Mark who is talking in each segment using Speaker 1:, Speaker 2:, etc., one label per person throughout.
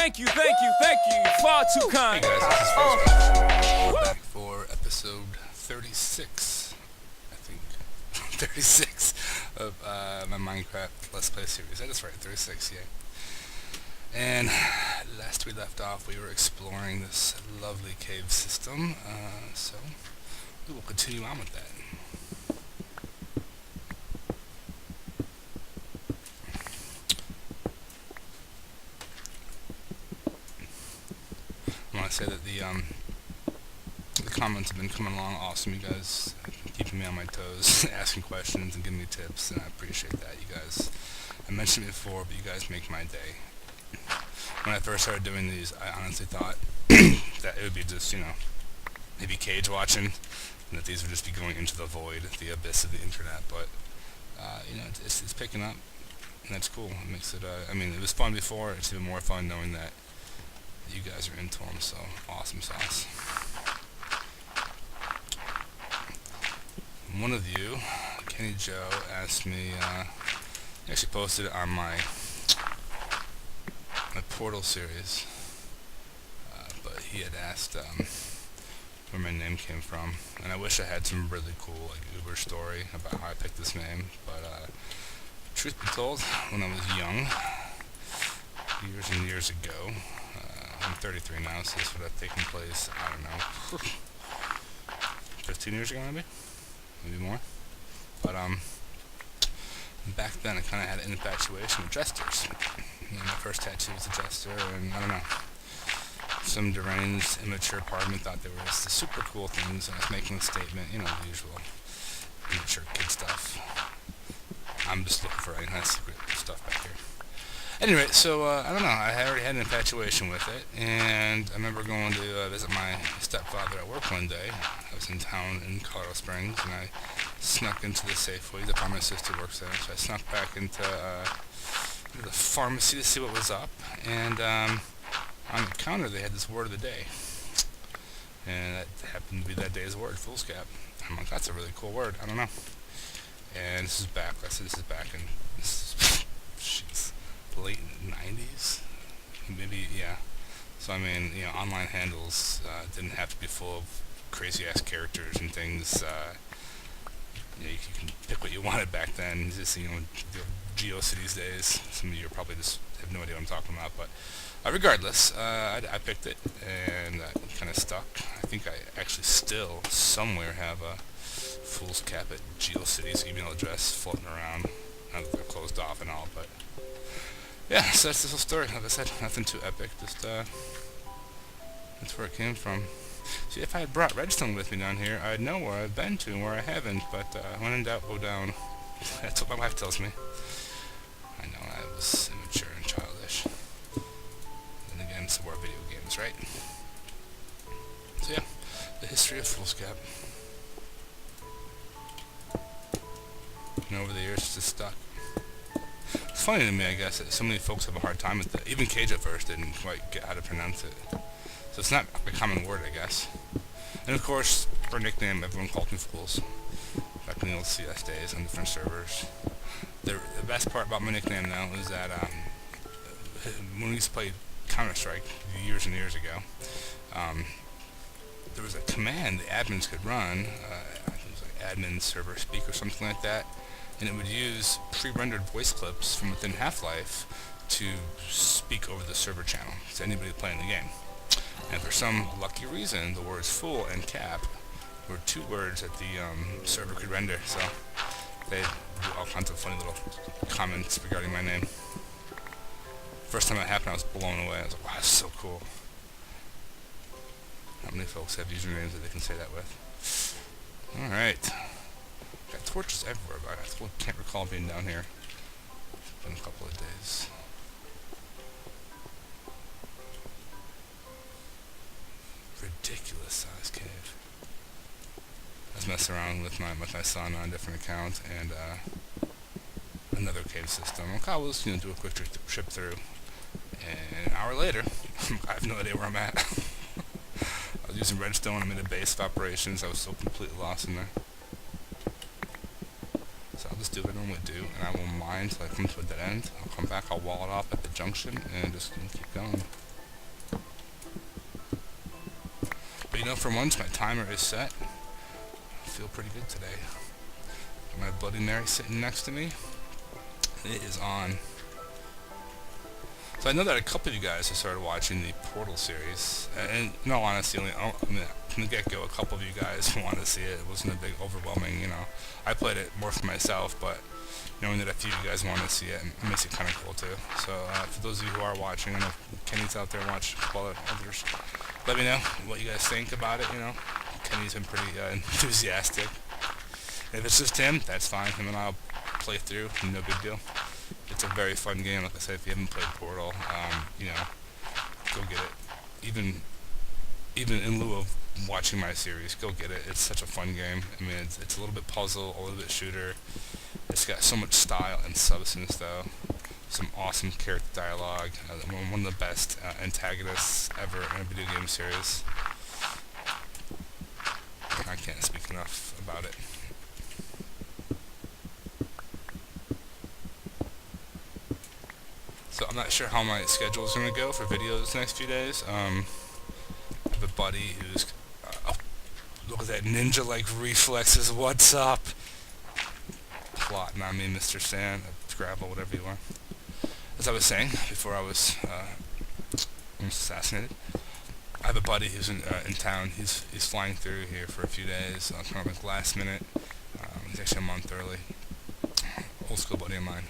Speaker 1: Thank you. Far too kind.
Speaker 2: Hey guys, this is Facebook. We're back for episode 36, I think. 36 of my Minecraft Let's Play series. That is right, 36, yeah. And last we left off, we were exploring this lovely cave system, so we will continue on with that. I want to say that the comments have been coming along awesome. You guys keeping me on my toes, asking questions and giving me tips, and I appreciate that, you guys. I mentioned it before, but you guys make my day. When I first started doing these, I honestly thought that it would be just, maybe cage watching, and that these would just be going into the void, the abyss of the internet, but, it's picking up, and that's cool. It makes it, it was fun before, it's even more fun knowing that you guys are into them, so awesome sauce. One of you, Kenny Joe, asked me, he actually posted it on my Portal series, but he had asked where my name came from, and I wish I had some really cool Uber story about how I picked this name, but truth be told, when I was young, years and years ago, I'm 33 now, so this would have taken place, I don't know, 15 years ago maybe more, but back then I kind of had an infatuation with jesters. My first tattoo was a jester, and I don't know, some deranged, immature part of me thought they were just the super cool things, and I was making a statement, the usual immature kid stuff. I'm just looking for any nice secret stuff back here. Anyway, so, I don't know, I already had an infatuation with it, and I remember going to visit my stepfather at work one day. I was in town in Colorado Springs, and I snuck into the Safeway, the part my sister works there, so I snuck back into the pharmacy to see what was up, and on the counter they had this word of the day, and that happened to be that day's word, foolscap. I'm like, that's a really cool word, I don't know. And this is back, I said this is back in, jeez, late 90s, maybe, yeah. So online handles didn't have to be full of crazy ass characters and things. You can pick what you wanted back then. Just the GeoCities days. Some of you probably just have no idea what I'm talking about, but regardless, I picked it and kind of stuck. I think I actually still somewhere have a foolscap at GeoCities email address floating around. Now that they're closed off and all, but yeah, so that's the whole story. Like I said, nothing too epic, just, that's where it came from. See, if I had brought Redstone with me down here, I'd know where I've been to and where I haven't, but, when in doubt, go down. That's what my wife tells me. I know, I was immature and childish. Then again, so more video games, right? So yeah, the history of foolscap. And over the years, it's just stuck. It's funny to me, I guess, that so many folks have a hard time with it. Even Cage at first didn't quite get how to pronounce it. So it's not a common word, I guess. And of course, for a nickname, everyone called me Fools. Back in the old CS days on different servers. The best part about my nickname, though, is that when we used to play Counter-Strike years and years ago, there was a command the admins could run, I think it was like admin server speak or something like that, and it would use pre-rendered voice clips from within Half-Life to speak over the server channel to anybody playing the game. And for some lucky reason, the words fool and cap were two words that the server could render, so they do all kinds of funny little comments regarding my name. First time that happened, I was blown away. I was like, wow, that's so cool. How many folks have usernames that they can say that with? Alright. Got torches everywhere, but I can't recall being down here. It's been a couple of days. Ridiculous size cave. I was messing around with my son on a different account and another cave system. Okay, I was do a quick trip through, and an hour later, I have no idea where I'm at. I was using redstone. I'm in a base of operations. I was so completely lost in there. So I'll just do what I normally do, and I will mine until I come to a dead end. I'll come back. I'll wall it off at the junction and just keep going. But you know, for once, my timer is set. I feel pretty good today. Got my Bloody Mary sitting next to me. It is on. So I know that a couple of you guys have started watching the Portal series, and in all honesty, from the get-go, a couple of you guys wanted to see it. It wasn't a big, overwhelming, I played it more for myself, but knowing that a few of you guys wanted to see it, it makes it kind of cool too. So for those of you who are watching, I know Kenny's out there watching, a couple of others, let me know what you guys think about it. Kenny's been pretty enthusiastic. If it's just him, that's fine. Him and I'll play through, no big deal. It's a very fun game. Like I said, if you haven't played Portal, go get it. Even in lieu of watching my series, go get it. It's such a fun game. I mean, it's a little bit puzzle, a little bit shooter. It's got so much style and substance, though. Some awesome character dialogue. One of the best antagonists ever in a video game series. I can't speak enough about it. So I'm not sure how my schedule is going to go for videos the next few days. I have a buddy who's... look at that ninja-like reflexes. What's up? Plotting on me, Mr. Sand. Gravel, whatever you are. As I was saying before I was almost assassinated, I have a buddy who's in town. He's flying through here for a few days, kind of like last minute. He's actually a month early. Old school buddy of mine.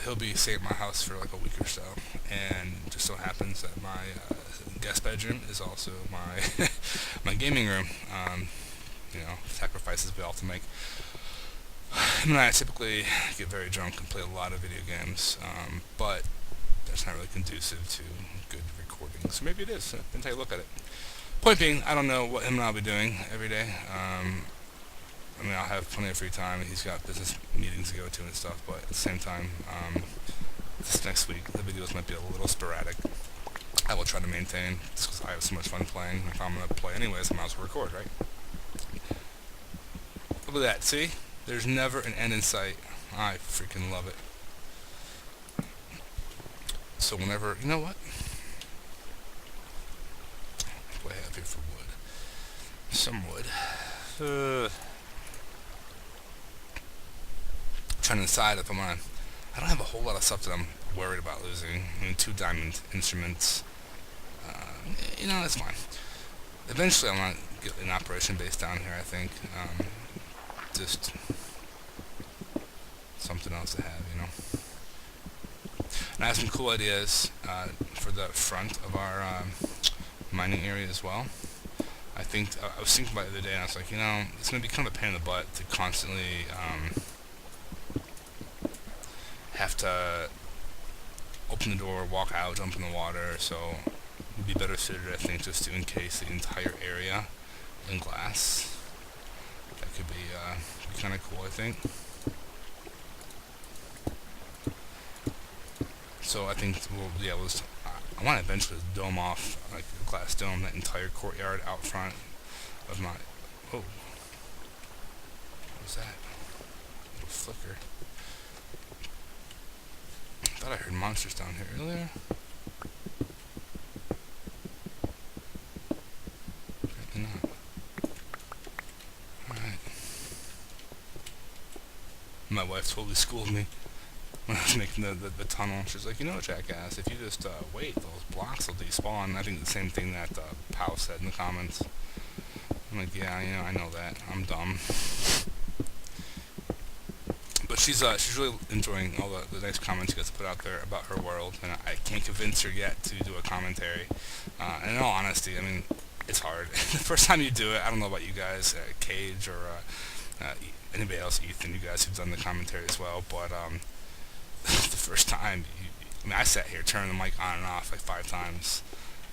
Speaker 2: He'll be staying at my house for like a week or so, and it just so happens that my guest bedroom is also my my gaming room. Sacrifices we all have to make. Him and I typically get very drunk and play a lot of video games, but that's not really conducive to good recording. So maybe it is. Then take a look at it. Point being, I don't know what him and I'll be doing every day. I'll have plenty of free time. He's got business meetings to go to and stuff, but at the same time, this next week, the videos might be a little sporadic. I will try to maintain, just because I have so much fun playing. If I'm going to play anyways, I might as well record, right? Look at that, see? There's never an end in sight. I freaking love it. So whenever, you know what? What do I have here for wood? Some wood. Trying to decide if I don't have a whole lot of stuff that I'm worried about losing. 2 diamond instruments. That's fine. Eventually I want to get an operation base down here, I think. Just something else to have, And I have some cool ideas for the front of our mining area as well. I was thinking about it the other day, and I was like, it's going to be kind of a pain in the butt to constantly have to open the door, walk out, jump in the water, so it would be better suited, I think, just to encase the entire area in glass. That could be kind of cool, I think. So I think I want to eventually dome off, like a glass dome, that entire courtyard out front of my... Oh. What was that? A little flicker. I thought I heard monsters down here earlier. Apparently not. Alright. My wife totally schooled me when I was making the tunnel. She's like, jackass, if you just wait, those blocks will despawn. I think the same thing that Pow said in the comments. I'm like, yeah, I know that. I'm dumb. But she's really enjoying all the nice comments you guys put out there about her world, and I can't convince her yet to do a commentary. And in all honesty, it's hard. The first time you do it, I don't know about you guys, Cage or anybody else, Ethan, you guys who've done the commentary as well, but the first time, I sat here turning the mic on and off like 5 times.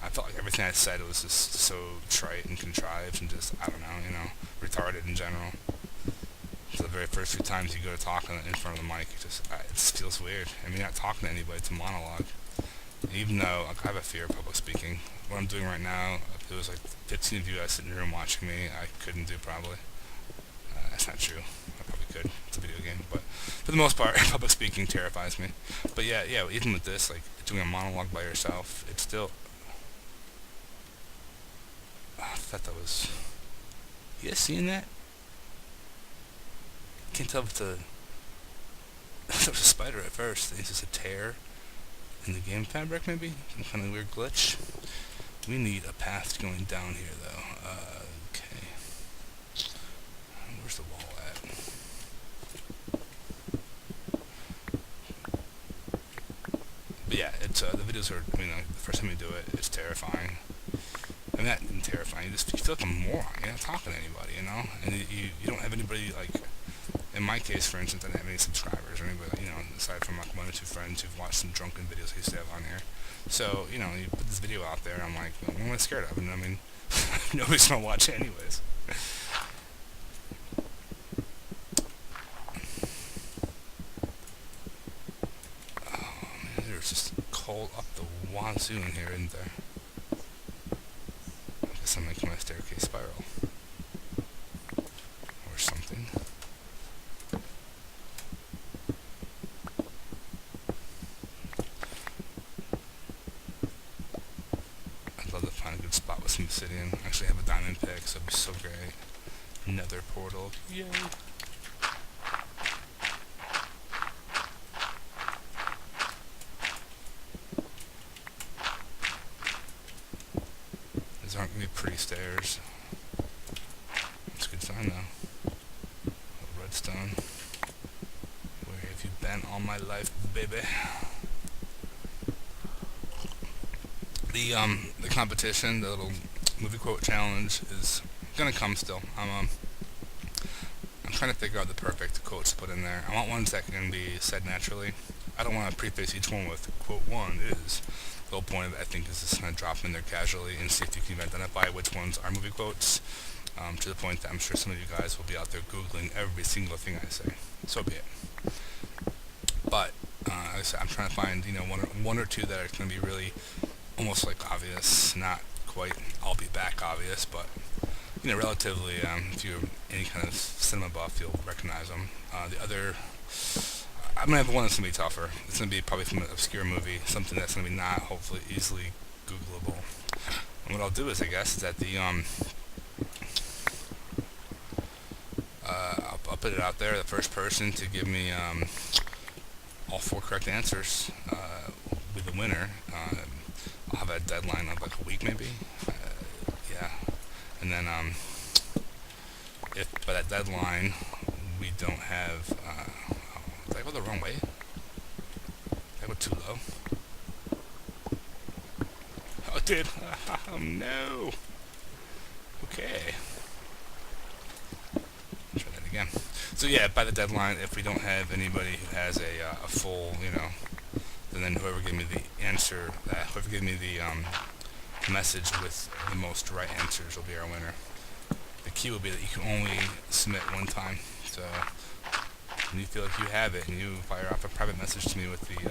Speaker 2: I felt like everything I said was just so trite and contrived and just, I don't know, retarded in general. So the very first few times you go to talk in front of the mic, it just feels weird. You're not talking to anybody, it's a monologue. Even though I have a fear of public speaking. What I'm doing right now, if there was like 15 of you guys sitting in the room watching me, I couldn't do probably. That's not true. I probably could. It's a video game, but for the most part, public speaking terrifies me. But yeah, even with this, like doing a monologue by yourself, it's still... I thought that was... You guys seeing that? Can't tell if it's a... I thought it was a spider at first. It's just a tear in the game fabric, maybe? Some kind of weird glitch. We need a path going down here, though. Okay. Where's the wall at? But yeah, it's the videos are, I mean, the first time you do it, it's terrifying. I mean, not terrifying. You feel like a moron. You're not talking to anybody, you know? And you don't have anybody, like... In my case, for instance, I didn't have any subscribers or anybody, you know, aside from like 1 or 2 friends who've watched some drunken videos I used to have on here. So, you know, you put this video out there, I'm like, what am I scared of? And I mean, nobody's gonna watch it anyways. Oh man, there's just cold up the wazoo in here, isn't there? I guess I'm making my staircase spiral. Or something. Find a good spot with some obsidian. Actually, I have a diamond pick, so it'd be so great. Nether portal. Yay! These aren't gonna be pretty stairs. That's a good sign, though. Redstone. Where have you been all my life, baby? The competition, the little movie quote challenge, is gonna come still. I'm trying to figure out the perfect quotes to put in there. I want ones that can be said naturally. I don't want to preface each one with quote 1 is. The whole point of it, I think, is just kind of drop in there casually and see if you can identify which ones are movie quotes. To the point that I'm sure some of you guys will be out there Googling every single thing I say. So be it. But like I said, I'm trying to find, you know, one or two that are going to be really almost like obvious, not quite I'll be back obvious, but you know, relatively, if you're any kind of cinema buff, you'll recognize them. The other, I'm gonna have one that's gonna be tougher. It's gonna be probably from an obscure movie, something that's gonna be not hopefully easily Googleable. And what I'll do is, I guess, is that I'll put it out there. The first person to give me all 4 correct answers will be the winner. I'll have a deadline of like a week maybe, yeah, and then if by that deadline we don't have, did I go the wrong way? Did I go too low? Oh, it did. Oh no. Okay. Try that again. So yeah, by the deadline, if we don't have anybody who has a full, you know, and then whoever gave me the answer, whoever gave me the message with the most right answers will be our winner. The key will be that you can only submit 1 time. So when you feel like you have it and you fire off a private message to me with the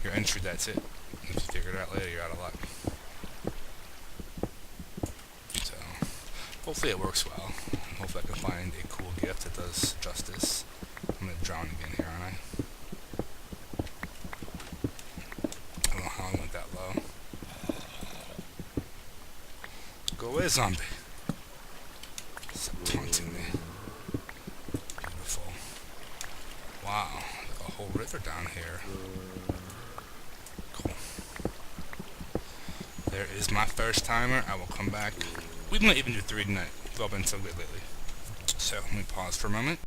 Speaker 2: your entry, that's it. If you figure it out later, you're out of luck. So hopefully it works well. Hopefully I can find a cool gift that does justice. I'm gonna drown again here, aren't I? I don't know how I went that low. Go away, zombie. Stop taunting me. Beautiful. Wow, a whole river down here. Cool. There is my first timer. I will come back. We might even do 3 tonight. We've all been so good lately. So let me pause for a moment.